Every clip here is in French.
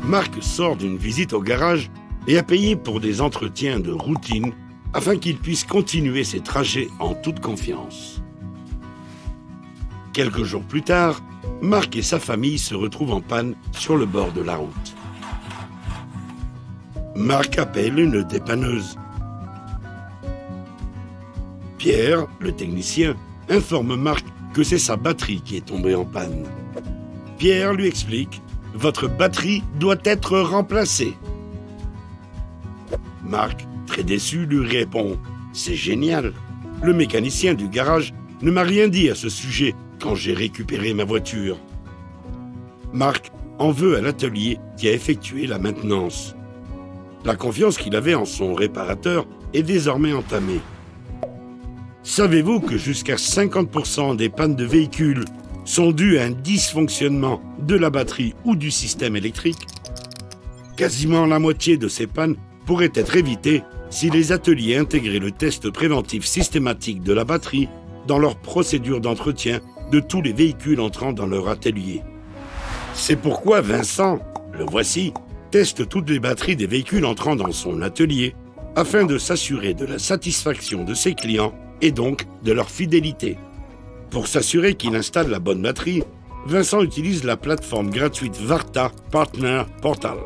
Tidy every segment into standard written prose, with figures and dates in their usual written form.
Marc sort d'une visite au garage et a payé pour des entretiens de routine afin qu'il puisse continuer ses trajets en toute confiance. Quelques jours plus tard, Marc et sa famille se retrouvent en panne sur le bord de la route. Marc appelle une dépanneuse. Pierre, le technicien, informe Marc que c'est sa batterie qui est tombée en panne. Pierre lui explique « Votre batterie doit être remplacée ». Marc, très déçu, lui répond « C'est génial, le mécanicien du garage ne m'a rien dit à ce sujet quand j'ai récupéré ma voiture. » Marc en veut à l'atelier qui a effectué la maintenance. La confiance qu'il avait en son réparateur est désormais entamée. Savez-vous que jusqu'à 50% des pannes de véhicules sont dues à un dysfonctionnement de la batterie ou du système électrique? Quasiment la moitié de ces pannes pourraient être évitées si les ateliers intégraient le test préventif systématique de la batterie dans leur procédure d'entretien de tous les véhicules entrant dans leur atelier. C'est pourquoi Vincent, le voici, teste toutes les batteries des véhicules entrant dans son atelier afin de s'assurer de la satisfaction de ses clients et donc de leur fidélité. Pour s'assurer qu'il installe la bonne batterie, Vincent utilise la plateforme gratuite Varta Partner Portal.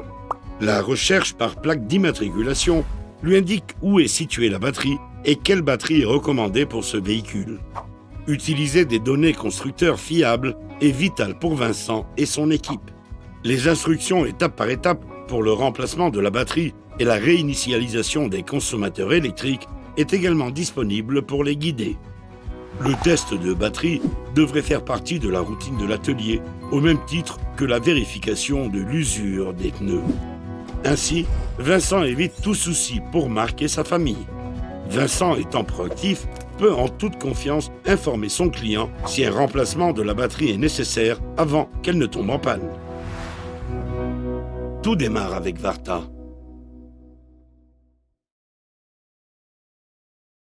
La recherche par plaque d'immatriculation lui indique où est située la batterie et quelle batterie est recommandée pour ce véhicule. Utiliser des données constructeurs fiables est vital pour Vincent et son équipe. Les instructions étape par étape pour le remplacement de la batterie et la réinitialisation des consommateurs électriques est également disponible pour les guider. Le test de batterie devrait faire partie de la routine de l'atelier, au même titre que la vérification de l'usure des pneus. Ainsi, Vincent évite tout souci pour Marc et sa famille. Vincent, étant proactif, peut en toute confiance informer son client si un remplacement de la batterie est nécessaire avant qu'elle ne tombe en panne. Tout démarre avec Varta.